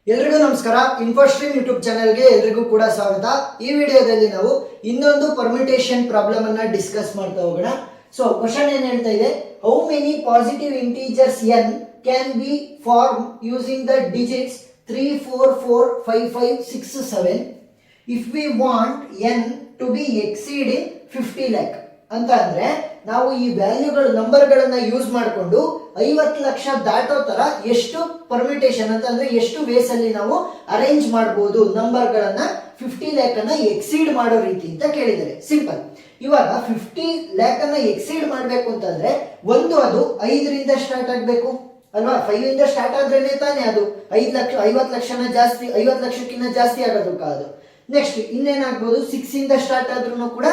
ಎಲ್ರಿಗೂ ನಮಸ್ಕಾರ. ಇನ್ಫೋಸ್ಟ್ರೀಮ್ ಯೂಟ್ಯೂಬ್ ಚಾನೆಲ್ಗೆ ಎಲ್ರಿಗೂ ಕೂಡ ಸ್ವಾಗತ. ಈ ವಿಡಿಯೋದಲ್ಲಿ ನಾವು ಇನ್ನೊಂದು ಪರ್ಮಿಟೇಷನ್ ಪ್ರಾಬ್ಲಮ್ ಅನ್ನ ಡಿಸ್ಕಸ್ ಮಾಡ್ತಾ ಹೋಗೋಣ. ಸೊ ಕ್ವಶನ್ ಏನ್ ಹೇಳ್ತಾ ಇದೆ, how many positive integers n can be form using the digits 3 4 4 5 5 6 7 if we want n to be exceeding 50 lakh ಅಂತ ಅಂದ್ರೆ ನಾವು ಈ ವ್ಯಾಲ್ಯೂಗಳು ನಂಬರ್ಗಳನ್ನ ಯೂಸ್ ಮಾಡಿಕೊಂಡು 50 ಲಕ್ಷ ದಾಟೋ ತರ ಎಷ್ಟು ಪರ್ಮಿಟೇಷನ್ ಅಂತ ಅಂದ್ರೆ ಎಷ್ಟು ವೇಸ್ ಅಲ್ಲಿ ನಾವು ಅರೇಂಜ್ ಮಾಡಬಹುದು ನಂಬರ್ಗಳನ್ನ 50 ಲ್ಯಾಕ್ ಅನ್ನ ಎಕ್ಸೀಡ್ ಮಾಡೋ ರೀತಿ ಅಂತ ಕೇಳಿದ್ದಾರೆ. ಸಿಂಪಲ್. ಇವಾಗ 50 ಲ್ಯಾಕ್ ಅನ್ನ ಎಕ್ಸೀಡ್ ಮಾಡಬೇಕು ಅಂತಂದ್ರೆ ಒಂದು ಅದು 5 ರಿಂದ ಸ್ಟಾರ್ಟ್ ಆಗಬೇಕು ಅಲ್ವಾ. 5 ಇಂದ ಸ್ಟಾರ್ಟ್ ಆದ್ರೇನೆ ತಾನೇ ಅದು 5 ಲಕ್ಷ 50 ಲಕ್ಷನ ಜಾಸ್ತಿ 50 ಲಕ್ಷಕ್ಕಿಂತ ಜಾಸ್ತಿ ಆಗೋದಕ್ಕೆ ಅದು. ನೆಕ್ಸ್ಟ್ ಇನ್ನೇನಾಗ್ಬೋದು, 6 ಇಂದ ಸ್ಟಾರ್ಟ್ ಆದ್ರೂ ಕೂಡ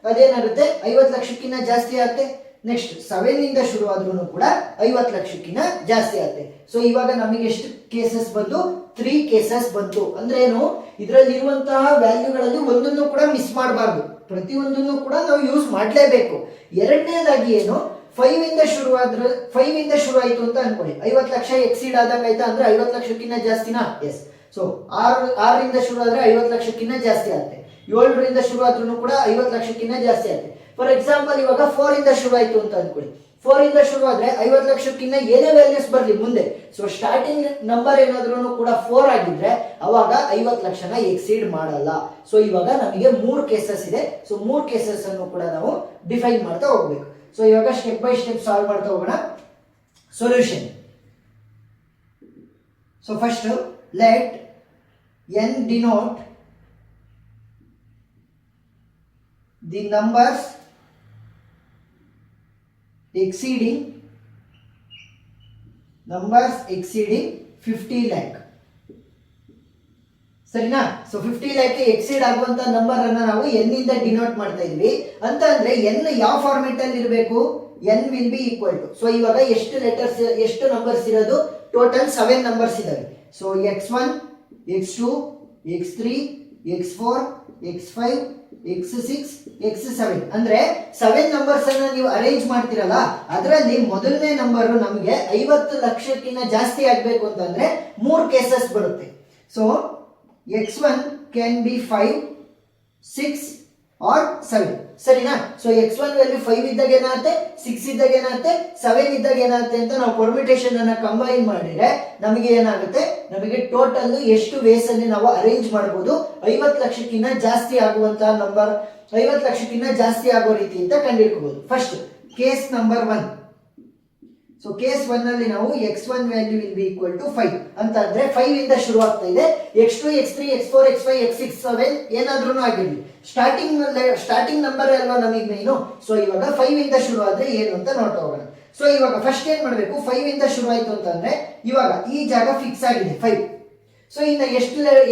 ಅದೇನಾಗುತ್ತೆ 50 ಲಕ್ಷಕ್ಕಿಂತ ಜಾಸ್ತಿ ಆಗುತ್ತೆ. ನೆಕ್ಸ್ಟ್ 7 ಇಂದ ಶುರು ಆದ್ರೂ ಕೂಡ 50 ಲಕ್ಷಕ್ಕಿಂತ ಜಾಸ್ತಿ ಆಗುತ್ತೆ. ಸೊ ಇವಾಗ ನಮಗೆ ಎಷ್ಟು ಕೇಸಸ್ ಬಂತು? 3 ಕೇಸಸ್ ಬಂತು. ಅಂದ್ರೆ ಏನು, ಇದರಲ್ಲಿ ಇರುವಂತಹ ವ್ಯಾಲ್ಯೂಗಳಲ್ಲಿ ಒಂದನ್ನು ಕೂಡ ಮಿಸ್ ಮಾಡಬಾರ್ದು, ಪ್ರತಿಯೊಂದನ್ನು ಕೂಡ ನಾವು ಯೂಸ್ ಮಾಡಲೇಬೇಕು. ಎರಡನೇದಾಗಿ ಏನು, 5 ಇಂದ ಶುರು ಆಯ್ತು ಅಂತ ಅನ್ಕೊಳ್ಳಿ, 50 ಲಕ್ಷ ಎಕ್ಸೀಡ್ ಆದಂಗ ಆಯ್ತಾ ಅಂದ್ರೆ 50 ಲಕ್ಷಕ್ಕಿಂತ ಜಾಸ್ತಿನಾ? ಎಸ್. ಸೊ 6 ಇಂದ ಶುರು ಆದ್ರೆ 50 ಲಕ್ಷಕ್ಕಿಂತ ಜಾಸ್ತಿ ಆಗುತ್ತೆ. 7 ರಿಂದ ಶುರು ಆದ್ರೂ ಕೂಡ 50 ಲಕ್ಷಕ್ಕಿಂತ ಜಾಸ್ತಿ ಆಗುತ್ತೆ. ಫಾರ್ ಎಕ್ಸಾಂಪಲ್ ಇವಾಗ 4 ಇಂದ ಶುರು ಆಯ್ತು ಅಂತ ಅನ್ಕೊಳ್ಳಿ, 4 ಇಂದ ಶುರು ಆದ್ರೆ 50 ಲಕ್ಷಕ್ಕಿಂತ ಏನೇ ವ್ಯಾಲ್ಯೂಸ್ ಬರ್ಲಿ ಮುಂದೆ, ಸೊ ಸ್ಟಾರ್ಟಿಂಗ್ ನಂಬರ್ ಏನಾದ್ರೂ ಕೂಡ 4 ಆಗಿದ್ರೆ ಅವಾಗ 50 ಲಕ್ಷನ ಎಕ್ಸೀಡ್ ಮಾಡಲ್ಲ. ಸೊ ಇವಾಗ ನಮಗೆ 3 ಕೇಸಸ್ ಇದೆ. ಸೊ 3 ಕೇಸಸ್ ಅನ್ನು ಕೂಡ ನಾವು ಡಿಫೈನ್ ಮಾಡ್ತಾ ಹೋಗ್ಬೇಕು. ಸೊ ಇವಾಗ ಸ್ಟೆಪ್ ಬೈ ಸ್ಟೆಪ್ ಸಾಲ್ವ್ ಮಾಡ್ತಾ ಹೋಗೋಣ. Solution. So first let n denote the numbers exceeding 50 lakh. ಸರಿನಾ? ಸೊ 50 lakh ಎಕ್ಸೀಡ್ ಆಗುವಂತ ನಂಬರ್ ಅನ್ನ ನಾವು n ಇಂದ ಡಿನೋಟ್ ಮಾಡ್ತಾ ಇದೀವಿ ಅಂತ ಅಂದ್ರೆ n ಯಾವ ಫಾರ್ಮೆಟ್ ಅಲ್ಲಿ ಇರಬೇಕು? n will be equal to, so ಇವಾಗ ಎಷ್ಟು ಲೆಟರ್ಸ್ ಎಷ್ಟು ನಂಬರ್ಸ್ ಇರೋದು? ಟೋಟಲ್ 7 ನಂಬರ್ಸ್ ಇದಾವೆ. So x1 x2 x3 x4 x5 x6 x7 ಅಂದ್ರೆ 7 ನಂಬರ್ಸ್ ಅನ್ನ ನೀವು ಅರೇಂಜ್ ಮಾಡ್ತಿರಲ್ಲ, ಅದರಲ್ಲಿ ಮೊದಲನೇ ನಂಬರ್ ನಮಗೆ 50 ಲಕ್ಷಕ್ಕಿಂತ ಜಾಸ್ತಿ ಆಗ್ಬೇಕು ಅಂತಂದ್ರೆ 3 ಕೇಸಸ್ ಬರುತ್ತೆ. So x1 can be 5 6 or 7. ಸರಿನಾ? ಸೊ x1 ವ್ಯಾಲ್ಯೂ 5 ಇದ್ದಾಗ ಏನಾಗುತ್ತೆ, 6 ಇದ್ದಾಗ ಏನಾಗುತ್ತೆ, 7 ಇದ್ದಾಗ ಏನಾಗುತ್ತೆ ಅಂತ ನಾವು ಪರ್ಮಿಟೇಷನ್ ಅನ್ನ ಕಂಬೈನ್ ಮಾಡಿದ್ರೆ ನಮಗೆ ಏನಾಗುತ್ತೆ, ನಮಗೆ ಟೋಟಲ್ ಎಷ್ಟು ವೇಸ್ ಅಲ್ಲಿ ನಾವು ಅರೇಂಜ್ ಮಾಡಬಹುದು 50 ಲಕ್ಷಕ್ಕಿಂತ ಜಾಸ್ತಿ ಆಗುವಂತಹ ನಂಬರ್, 50 ಲಕ್ಷಕ್ಕಿಂತ ಜಾಸ್ತಿ ಆಗೋ ರೀತಿ ಅಂತ ಕಂಡುಹಿಡ್ಕೋಬಹುದು. First case number 1. So case 1 ಅಲ್ಲಿ ನಾವು x1 value will be equal to 5 ಅಂತ ಅಂದ್ರೆ 5 ಇಂದ ಶುರು ಆಗ್ತಾ ಇದೆ. x2 x3 x4 x5 x6 7 ಏನಾದ್ರೂ ಆಗಿರ್ಲಿ, ಸ್ಟಾರ್ಟಿಂಗ್ ನಂಬರ್ ಅಲ್ವಾ ನಮಗೆ ಮೇನು. ಸೊ ಇವಾಗ 5 ಇಂದ ಶುರು ಆದ್ರೆ ಏನು ಅಂತ ನೋಡ್ತಾ ಹೋಗೋಣ. ಸೊ ಇವಾಗ ಫಸ್ಟ್ ಏನ್ ಮಾಡಬೇಕು, 5 ಇಂದ ಶುರು ಆಯ್ತು ಅಂತಂದ್ರೆ ಇವಾಗ ಈ ಜಾಗ ಫಿಕ್ಸ್ ಆಗಿದೆ 5. ಸೊ ಇನ್ನ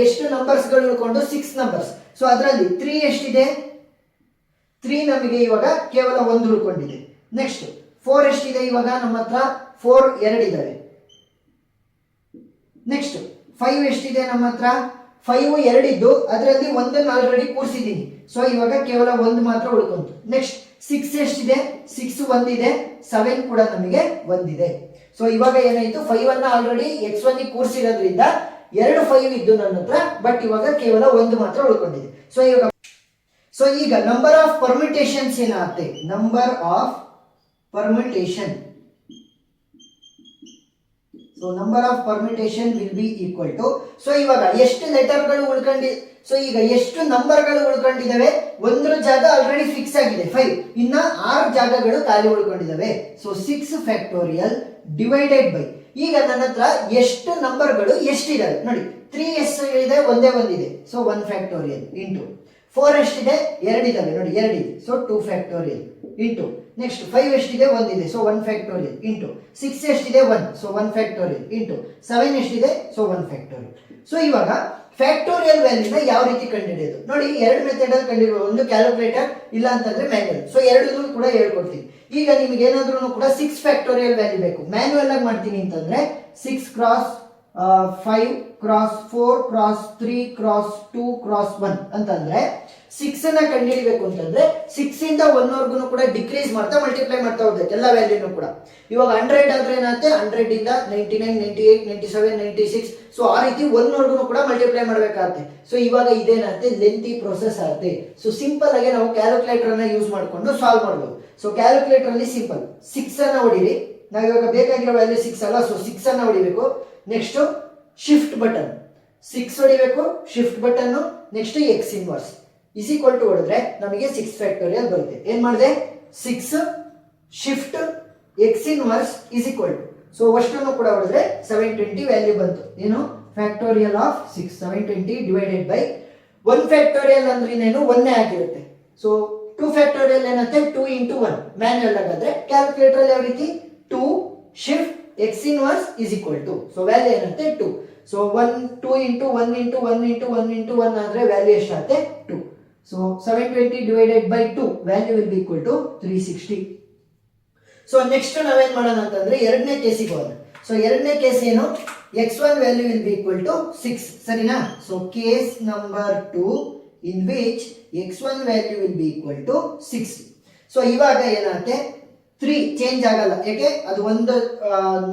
ಎಷ್ಟು ನಂಬರ್ಸ್ ಗಳು ಉಳ್ಕೊಂಡು 6 ನಂಬರ್ಸ್. ಸೊ ಅದರಲ್ಲಿ 3 ಎಷ್ಟಿದೆ? 3 ನಮಗೆ ಇವಾಗ ಕೇವಲ 1 ಉಳ್ಕೊಂಡಿದೆ. ನೆಕ್ಸ್ಟ್ 4 ಎಷ್ಟಿದೆ? ಇವಾಗ ನಮ್ಮ ಹತ್ರ 4 2 ಇದಾವೆ. ನೆಕ್ಸ್ಟ್ 5 ಎಷ್ಟಿದೆ? ನಮ್ಮ ಹತ್ರ 5 2 ಇದ್ದು ಅದರಲ್ಲಿ ಒಂದನ್ನು ಆಲ್ರೆಡಿ ಕೂರಿಸಿದ್ದೀನಿ. ಸೊ ಇವಾಗ ಕೇವಲ 1 ಮಾತ್ರ ಉಳ್ಕೊಂತು. ನೆಕ್ಸ್ಟ್ 6 ಎಷ್ಟಿದೆ? 6 1 ಇದೆ, 7 ಕೂಡ ನಮಗೆ 1 ಇದೆ. ಸೊ ಇವಾಗ ಏನಾಯ್ತು, 5 ಅನ್ನ ಆಲ್ರೆಡಿ x1 ಗೆ ಕೂರಿಸಿರೋದ್ರಿಂದ 2 5 ಇದ್ದು ನನ್ನ ಹತ್ರ, ಬಟ್ ಇವಾಗ ಕೇವಲ 1 ಮಾತ್ರ ಉಳ್ಕೊಂಡಿದೆ. ಸೊ ಈಗ ನಂಬರ್ ಆಫ್ ಪರ್ಮಿಟೇಷನ್ಸ್ ಏನಾಗುತ್ತೆ, number of permutation. So number of permutation will be equal to, so ಇವಾಗ ಎಷ್ಟು ಲೆಟರ್ಗಳು ಸೊ ಈಗ ಎಷ್ಟು ನಂಬರ್ಗಳು ಉಳ್ಕೊಂಡಿದ್ದಾವೆ? ಒಂದರ ಜಾಗ ಆಲ್ರೆಡಿ ಫಿಕ್ಸ್ ಆಗಿದೆ 5, ಇನ್ನ 6 ಜಾಗಗಳು ಖಾಲಿ ಉಳ್ಕೊಂಡಿದ್ದಾವೆ. ಸೊ 6 ಫ್ಯಾಕ್ಟೋರಿಯಲ್ ಡಿವೈಡೆಡ್ ಬೈ, ಈಗ ನನ್ನ ಹತ್ರ ಎಷ್ಟು ನಂಬರ್ಗಳು ಎಷ್ಟಿದಾವೆ ನೋಡಿ, 3 ಎಷ್ಟು ಇದೆ? ಒಂದೇ ಒಂದಿದೆ, ಸೊ 1 ಫ್ಯಾಕ್ಟೋರಿಯಲ್ ಇಂಟು 4 ಎಷ್ಟಿದೆ? 2 ಇದಾವೆ ನೋಡಿ, 2 ಇದೆ, ಸೊ 2 ಫ್ಯಾಕ್ಟೋರಿಯಲ್ ಇಂಟು ನೆಕ್ಸ್ಟ್ 5 ಎಷ್ಟಿದೆ? 1 ಇದೆ, ಸೊ 1 ಫ್ಯಾಕ್ಟೋರಿಯಲ್ ಇಂಟು 6 ಎಷ್ಟಿದೆ? 1, ಸೊ 1 ಫ್ಯಾಕ್ಟೋರಿಯಲ್ ಇಂಟು 7 ಎಷ್ಟಿದೆ? So 1 factorial. ಸೊ ಇವಾಗ ಫ್ಯಾಕ್ಟೋರಿಯಲ್ ವ್ಯಾಲ್ಯೂನ ಯಾವ ರೀತಿ ಕಂಡುಹಿಡಿಯೋದು ನೋಡಿ, 2 ಮೆಥಡ್ ಅಲ್ಲಿ ಕಂಡುಹಿಡಿಯೋದು, ಒಂದು ಕ್ಯಾಲ್ಕುಲೇಟರ್, ಇಲ್ಲ ಅಂತಂದ್ರೆ ಮ್ಯಾನ್ಯುಯಲ್. ಸೊ ಎರಡನ್ನೂ ಕೂಡ ಹೇಳ್ಕೊಡ್ತೀನಿ. ಈಗ ನಿಮಗೆ ಏನಾದ್ರೂ ಕೂಡ 6 ಫ್ಯಾಕ್ಟೋರಿಯಲ್ ವ್ಯಾಲ್ಯೂ ಬೇಕು, ಮ್ಯಾನ್ಯುಯಲ್ ಆಗಿ ಮಾಡ್ತೀನಿ ಅಂತಂದ್ರೆ 6 cross 5 cross 4 cross 3 cross 2 cross 1 ಅಂತಂದ್ರೆ 6 ಅನ್ನ ಕಂಡುಹಿಡಿಬೇಕು ಅಂತಂದ್ರೆ 6 ಇಂದ 1 ವರ್ಗು ಕೂಡ ಡಿಕ್ರೀಸ್ ಮಾಡ್ತಾ ಮಲ್ಟಿಪ್ಲೈ ಮಾಡ್ತಾ ಹೋಗ್ಬೇಕು ಎಲ್ಲ ವ್ಯಾಲ್ಯೂನು ಕೂಡ. ಇವಾಗ 100 ಆದ್ರೆ ಏನಾಗುತ್ತೆ 100 ಇಂದ 99 98 97 96 ಸೊ ಆ ರೀತಿ 1 ವರ್ಗು ಕೂಡ ಮಲ್ಟಿಪ್ಲೈ ಮಾಡಬೇಕಾಗುತ್ತೆ. ಸೊ ಇವಾಗ ಇದೇನಾಗುತ್ತೆ ಲೆಂತಿ ಪ್ರೋಸೆಸ್ ಆಗುತ್ತೆ. ಸೊ ಸಿಂಪಲ್ ಆಗಿ ನಾವು ಕ್ಯಾಲ್ಕುಲೇಟರ್ ಅನ್ನ ಯೂಸ್ ಮಾಡ್ಕೊಂಡು ಸಾಲ್ವ್ ಮಾಡಬಹುದು. ಸೊ ಕ್ಯಾಲ್ಕುಲೇಟರ್ ಅಲ್ಲಿ ಸಿಂಪಲ್ 6 ಅನ್ನ ಹೊಡಿರಿ. ನಾವು ಇವಾಗ ಬೇಕಾಗಿರೋ ವ್ಯಾಲ್ಯೂ 6 ಅಲ್ಲ, ಸೊ 6 ಅನ್ನ ಹೊಡಿಬೇಕು. ನೆಕ್ಸ್ಟ್ ಶಿಫ್ಟ್ ಬಟನ್ 6 ಹೊಡಿಬೇಕು, shift button, next x inverse is equal to ಹೊಡೆದ್ರೆ ನಮಗೆ 6 ಫ್ಯಾಕ್ಟೋರಿಯಲ್ ಬರುತ್ತೆ. ಏನ್ ಮಾಡಿದೆ 6 shift x inverse is equal to so ಅಷ್ಟನ್ನು ಕೂಡ ಹೊಡೆದ್ರೆ 720 ವ್ಯಾಲ್ಯೂ ಬಂತು. ಏನು factorial of 6 720 divided by 1 factorial ಅಂದ್ರೆ ಇನ್ನೇನು 1 ಆಗಿರುತ್ತೆ. ಸೊ 2 ಫ್ಯಾಕ್ಟೋರಿಯಲ್ ಏನಂತೆ 2 ಇಂಟು 1 ಮ್ಯಾನ್ಯಲ್ ಆಗಾದ್ರೆ ಕ್ಯಾಲ್ಕುಲೇಟರ್ ಯಾವ ರೀತಿ 2 shift x inverse is equal to so value ಏನಂತೆ 2. So 2 into 1 into 1 into 1 into 1 ಆದ್ರೆ ವ್ಯಾಲ್ಯೂ ಎಷ್ಟಾಗುತ್ತೆ 2. So 720 divided by 2 value will be equal to 360. So next ನಾವೇನ್ ಮಾಡೋಣ ಅಂತಂದ್ರೆ ಎರಡನೇ ಕೇಸಿಗೆ ಹೋಗೋಣ. ಸೊ ಎರಡನೇ ಕೇಸ್ ಏನು x1 value will be equal to 6 ಸರಿನಾ. So case number 2 in which x1 value will be equal to 6. So ಇವಾಗ ಏನಾಗುತ್ತೆ 3 ಚೇಂಜ್ ಆಗಲ್ಲ, ಯಾಕೆ ಅದು ಒಂದು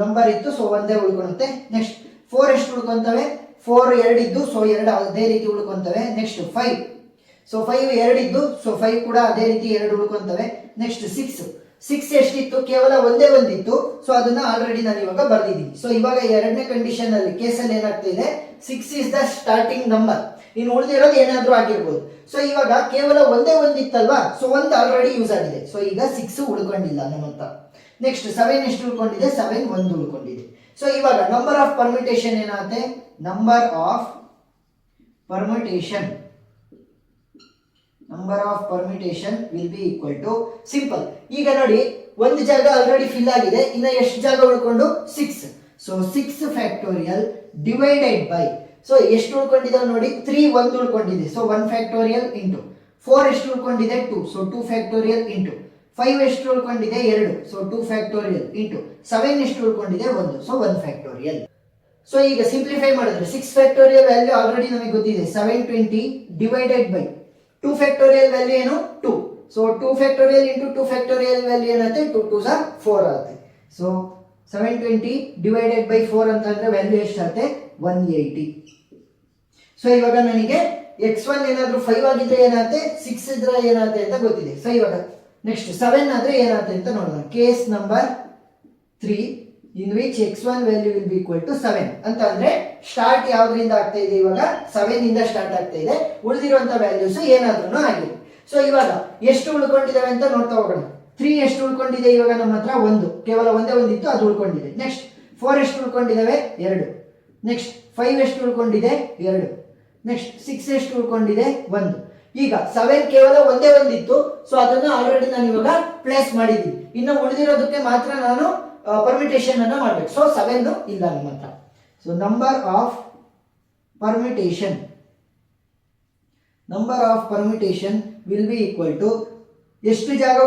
ನಂಬರ್ ಇತ್ತು ಸೊ ಒಂದೇ ಉಳ್ಕೊಳುತ್ತೆ. ನೆಕ್ಸ್ಟ್ 4 ಎಷ್ಟು ಉಳ್ಕೊಂತವೆ 4 2 ಇದ್ದು ಸೊ 2 ಅದೇ ರೀತಿ ಉಳ್ಕೊಂತವೆ. ನೆಕ್ಸ್ಟ್ 5 ಸೊ 5 2 ಇದ್ದು ಸೊ 5 ಕೂಡ ಅದೇ ರೀತಿ 2 ಉಳ್ಕೊಂತವೆ. ನೆಕ್ಸ್ಟ್ 6 ಎಷ್ಟಿತ್ತು ಕೇವಲ ಒಂದೇ ಒಂದಿತ್ತು ಸೊ ಅದನ್ನ ಆಲ್ರೆಡಿ ನಾನು ಇವಾಗ ಬರ್ದಿದ್ದೀನಿ. ಸೊ ಇವಾಗ ಎರಡನೇ ಕಂಡೀಷನ್ ಅಲ್ಲಿ ಕೇಸಲ್ಲಿ ಏನಾಗ್ತಾ ಇದೆ 6 ಇಸ್ ದ ಸ್ಟಾರ್ಟಿಂಗ್ ನಂಬರ್, ಇನ್ನು ಉಳಿದಿರೋದು ಏನಾದ್ರೂ ಆಗಿರ್ಬೋದು. ಸೊ ಇವಾಗ ಕೇವಲ ಒಂದೇ ಒಂದಿತ್ತಲ್ವಾ ಸೊ ಒಂದು ಆಲ್ರೆಡಿ ಯೂಸ್ ಆಗಿದೆ. ಸೊ ಈಗ 6 ಉಳ್ಕೊಂಡಿಲ್ಲ ನಮ್ಮ ಹತ್ರ. ನೆಕ್ಸ್ಟ್ 7 ಎಷ್ಟು ಉಳ್ಕೊಂಡಿದೆ 7 ಒಂದು ಉಳ್ಕೊಂಡಿದೆ. ಸೊ ಇವಾಗ ನಂಬರ್ ಆಫ್ ಪರ್ಮಿಟೇಷನ್ ಏನಾಗುತ್ತೆ number of permutation will be equal to simple. ಈಗ ನೋಡಿ ಒಂದು ಜಾಗ ಆಲ್ರೆಡಿ ಫಿಲ್ ಆಗಿದೆ, ಇನ್ನ ಎಷ್ಟು ಜಾಗ ಉಳ್ಕೊಂಡು 6. So 6 factorial divided by so ಎಷ್ಟು ಉಳ್ಕೊಂಡಿದೆ ನೋಡಿ 3 ಒಂದು ಉಳ್ಕೊಂಡಿದೆ ಸೊ 1 ಫ್ಯಾಕ್ಟೋರಿಯಲ್ ಇಂಟು 4 ಎಷ್ಟು ಉಳ್ಕೊಂಡಿದೆ 2 ಸೊ 2 ಫ್ಯಾಕ್ಟೋರಿಯಲ್ ಇಂಟು 5 ಎಷ್ಟು ಉಳ್ಕೊಂಡಿದೆ 2 ಸೊ 2 ಫ್ಯಾಕ್ಟೋರಿಯಲ್ ಇಂಟು 7 ಎಷ್ಟು ಉಳ್ಕೊಂಡಿದೆ 1 ಸೊ 1 ಫ್ಯಾಕ್ಟೋರಿಯಲ್. ಸೊ ಈಗ ಸಿಂಪ್ಲಿಫೈ ಮಾಡಿದ್ರೆ 6 ಫ್ಯಾಕ್ಟೋರಿಯಲ್ ವ್ಯಾಲ್ಯೂ ಆಲ್ರೆಡಿ ನಮಗೆ ಗೊತ್ತಿದೆ 720 ಡಿವೈಡೆಡ್ ಬೈ 2 ಫ್ಯಾಕ್ಟೋರಿಯಲ್ ವ್ಯಾಲ್ಯೂ ಏನು 2 so 2 factorial into 2 factorial value ಏನಾಗುತ್ತೆ 2 2 4 ಆಗುತ್ತೆ. ಸೊ 720 ಡಿವೈಡೆಡ್ ಬೈ 4 ಅಂತಂದ್ರೆ ವ್ಯಾಲ್ಯೂ ಎಷ್ಟಾಗುತ್ತೆ 180. ಸೊ ಇವಾಗ ನನಗೆ x1 ಏನಾದ್ರೂ 5 ಆಗಿದ್ರೆ ಏನಾಗುತ್ತೆ 6 ಇದ್ರೆ ಏನಾಗುತ್ತೆ ಅಂತ ಗೊತ್ತಿದೆ. ಸೊ ಇವಾಗ ನೆಕ್ಸ್ಟ್ 7 ಆದ್ರೆ ಏನಾಗುತ್ತೆ ಅಂತ ನೋಡೋಣ. Case number 3 in which x1 value will be equal to 7 ಅಂತ ಅಂದ್ರೆ ಸ್ಟಾರ್ಟ್ ಯಾವ್ದ್ರಿಂದ ಆಗ್ತಾ ಇದೆ ಇವಾಗ 7 ಇಂದ ಸ್ಟಾರ್ಟ್ ಆಗ್ತಾ ಇದೆ. ಉಳಿದಿರುವಂತ ವ್ಯಾಲ್ಯೂಸ್ ಏನಾದ್ರೂ ಆಗಿದೆ. ಸೊ ಇವಾಗ ಎಷ್ಟು ಉಳ್ಕೊಂಡಿದಾವೆ ಅಂತ ನೋಡ್ತಾ ಹೋಗೋಣ. 3 ಎಷ್ಟು ಉಳ್ಕೊಂಡಿದೆ ಇವಾಗ ನಮ್ಮ ಹತ್ರ 1 ಕೇವಲ ಒಂದೇ ಒಂದಿತ್ತು ಅದು ಉಳ್ಕೊಂಡಿದೆ. ನೆಕ್ಸ್ಟ್ 4 ಎಷ್ಟು ಉಳ್ಕೊಂಡಿದಾವೆ 2. ನೆಕ್ಸ್ಟ್ 5 ಎಷ್ಟು ಉಳ್ಕೊಂಡಿದೆ 2. ನೆಕ್ಸ್ಟ್ 6 ಎಷ್ಟು ಉಳ್ಕೊಂಡಿದೆ 1. ಈಗ 7 ಕೇವಲ ಒಂದೇ ಒಂದಿತ್ತು ಸೊ ಅದನ್ನ ಆಲ್ರೆಡಿ ನಾನು ಇವಾಗ ಪ್ಲೇಸ್ ಮಾಡಿದ್ದೀನಿ. ಇನ್ನು ಉಳಿದಿರೋದಕ್ಕೆ ಮಾತ್ರ ನಾನು ಪರ್ಮಿಟೇಷನ್ ಅನ್ನ ಮಾಡಬೇಕು. ಸೊ 7 ಇಲ್ಲ ನಮ್ಮ ಹತ್ರ. So number of permutation will be equal to ಎಷ್ಟು ಜಾಗ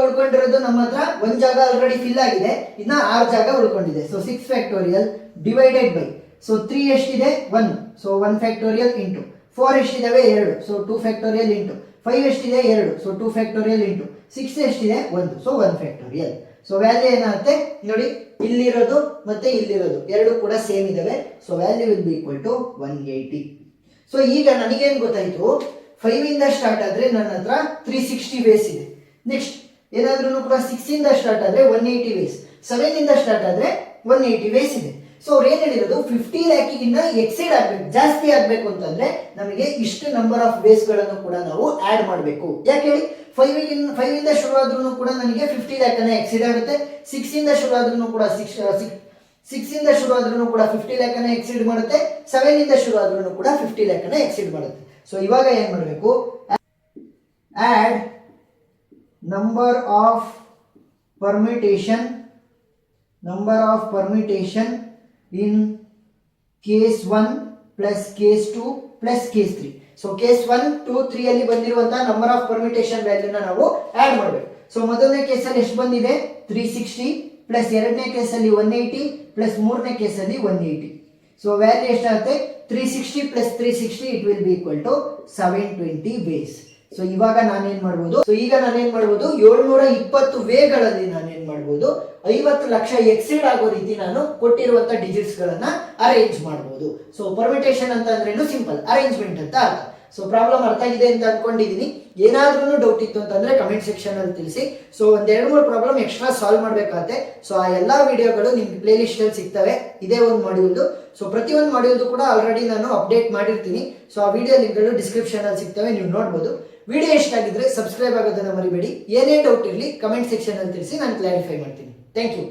ಉಳ್ಕೊಂಡಿರೋದು ನಮ್ಮ ಹತ್ರ ಒಂದು ಜಾಗ ಆಲ್ರೆಡಿ ಫಿಲ್ ಆಗಿದೆ, ಇನ್ನ 6 ಜಾಗ ಉಳ್ಕೊಂಡಿದೆ. So 6 factorial divided by so 3 ಎಷ್ಟಿದೆ 1 ಸೊ 1 ಫ್ಯಾಕ್ಟೋರಿಯಲ್ ಇಂಟು 4 ಎಷ್ಟಿದಾವೆ 2 ಸೊ 2 ಫ್ಯಾಕ್ಟೋರಿಯಲ್ ಇಂಟು 5 ಎಷ್ಟಿದೆ 2 ಸೊ 2 ಫ್ಯಾಕ್ಟೋರಿಯಲ್ ಇಂಟು 6 ಎಷ್ಟಿದೆ 1 ಸೊ 1 ಫ್ಯಾಕ್ಟೋರಿಯಲ್. ಸೊ ವ್ಯಾಲ್ಯೂ ಏನಾಗುತ್ತೆ ನೋಡಿ ಇಲ್ಲಿರೋದು ಮತ್ತೆ ಇಲ್ಲಿರೋದು ಎರಡು ಕೂಡ ಸೇಮ್ ಇದಾವೆ. So value will be equal to 180. So ಈಗ ನನಗೇನು ಗೊತ್ತಾಯ್ತು 5 ಇಂದ ಸ್ಟಾರ್ಟ್ ಆದ್ರೆ ನನ್ನ ಹತ್ರ 360 ವೇಸ್ ಇದೆ. ನೆಕ್ಸ್ಟ್ ಏನಾದ್ರೂ ಕೂಡ 6 ಇಂದ ಸ್ಟಾರ್ಟ್ ಆದ್ರೆ 180 ವೇಸ್, 7 ಇಂದ ಸ್ಟಾರ್ಟ್ ಆದ್ರೆ 180 ವೇಸ್ ಇದೆ. ಸೊ ಅವ್ರು ಏನ್ ಹೇಳಿರೋದು 50 ಲ್ಯಾಕಿಗಿನ್ನ ಎಕ್ಸೈಡ್ ಆಗ್ಬೇಕು, ಜಾಸ್ತಿ ಆಗ್ಬೇಕು ಅಂತಂದ್ರೆ ನಮಗೆ ಇಷ್ಟು ನಂಬರ್ ಆಫ್ ವೇಸ್ ಗಳನ್ನು ಕೂಡ ನಾವು ಆಡ್ ಮಾಡಬೇಕು. ಯಾಕೆ ಹೇಳಿ 5 ಇಂದ ಶುರು ಆದ್ರೂ ಕೂಡ ನನಗೆ 50 ಲ್ಯಾಕ್ ಅನ್ನ ಎಕ್ಸೈಡ್ ಆಗುತ್ತೆ. 6 ಇಂದ ಶುರು ಆದ್ರೂ ಕೂಡ 6 ಇಂದ ಶುರು ಆದ್ರೂ ಕೂಡ 50 ಲ್ಯಾಕ್ ಅನ್ನ ಎಕ್ಸೈಡ್ ಮಾಡುತ್ತೆ. 7 ಇಂದ ಶುರು ಆದ್ರೂ ಕೂಡ 50 ಲ್ಯಾಕ್ ಅನ್ನ ಎಕ್ಸೈಡ್ ಮಾಡುತ್ತೆ. ಸೊ ಇವಾಗ ಏನ್ ಮಾಡಬೇಕು odd number of permutation in case 1 plus case 2 plus case 3. So case 1 2 3 ಅಲ್ಲಿ ಬಂದಿರುವಂತಹ ನಂಬರ್ ಆಫ್ ಪರ್ಮಿಟೇಷನ್ ವ್ಯಾಲ್ಯೂನ ನಾವು ಆಡ್ ಮಾಡಬೇಕು. ಸೊ ಮೊದಲನೇ ಕೇಸಲ್ಲಿ ಎಷ್ಟು ಬಂದಿದೆ 360 ಪ್ಲಸ್ ಎರಡನೇ ಕೇಸಲ್ಲಿ 180 ಪ್ಲಸ್ ಮೂರನೇ ಕೇಸಲ್ಲಿ 180. ಸೊ ವ್ಯಾಲ್ಯೂ ಎಷ್ಟಾಗುತ್ತೆ 360 plus 360 it will be equal to 720 ways. So ಇವಾಗ ನಾನೇನ್ ಮಾಡ್ಬೋದು, ಸೊ ಈಗ ನಾನೇನ್ ಮಾಡ್ಬೋದು 720 ವೇಗಳಲ್ಲಿ ನಾನೇನ್ ಮಾಡ್ಬೋದು 50 ಲಕ್ಷ ಎಕ್ಸಿಡ್ ಆಗೋ ರೀತಿ ನಾನು ಕೊಟ್ಟಿರುವಂತ ಡಿಜಿಟ್ಸ್ ಗಳನ್ನ ಅರೇಂಜ್ ಮಾಡ್ಬೋದು. ಸೊ ಪರ್ಮಿಟೇಷನ್ ಅಂತ ಅಂದ್ರೇನು ಸಿಂಪಲ್ ಅರೇಂಜ್ಮೆಂಟ್ ಅಂತ ಅರ್ಥ. ಸೊ ಪ್ರಾಬ್ಲಮ್ ಅರ್ಥ ಆಗಿದೆ ಅಂತ ಅನ್ಕೊಂಡಿದೀನಿ. ಏನಾದ್ರೂ ಡೌಟ್ ಇತ್ತು ಅಂತಂದ್ರೆ ಕಮೆಂಟ್ ಸೆಕ್ಷನ್ ಅಲ್ಲಿ ತಿಳಿಸಿ. ಸೊ ಒಂದ್ 2-3 ಪ್ರಾಬ್ಲಮ್ ಎಕ್ಸ್ಟ್ರಾ ಸಾಲ್ವ್ ಮಾಡ್ಬೇಕಾಗತ್ತೆ. ಸೊ ಆ ಎಲ್ಲಾ ವಿಡಿಯೋಗಳು ನಿಮ್ಗೆ ಪ್ಲೇ ಲಿಸ್ಟ್ ಅಲ್ಲಿ ಸಿಗ್ತವೆ. ಇದೇ ಒಂದು ಮಾಡ್ಯೂಲ್ದು. ಸೊ ಪ್ರತಿಯೊಂದು ಮಾಡ್ಯೂಲ್ದು ಕೂಡ ಆಲ್ರೆಡಿ ನಾನು ಅಪ್ಡೇಟ್ ಮಾಡಿರ್ತೀನಿ. ಸೊ ಆ ವಿಡಿಯೋ ಲಿಂಕ್ಗಳು ಡಿಸ್ಕ್ರಿಪ್ಷನ್ ಅಲ್ಲಿ ಸಿಗ್ತವೆ, ನೀವು ನೋಡ್ಬೋದು. ವಿಡಿಯೋ ಇಷ್ಟ ಆಗಿದ್ರೆ ಸಬ್ಸ್ಕ್ರೈಬ್ ಆಗೋದನ್ನ ಮರಿಬೇಡಿ. ಏನೇ ಡೌಟ್ ಇರಲಿ ಕಮೆಂಟ್ ಸೆಕ್ಷನ್ ಅಲ್ಲಿ ತಿಳಿಸಿ, ನಾನು ಕ್ಲಾರಿಫೈ ಮಾಡ್ತೀನಿ. Thank you.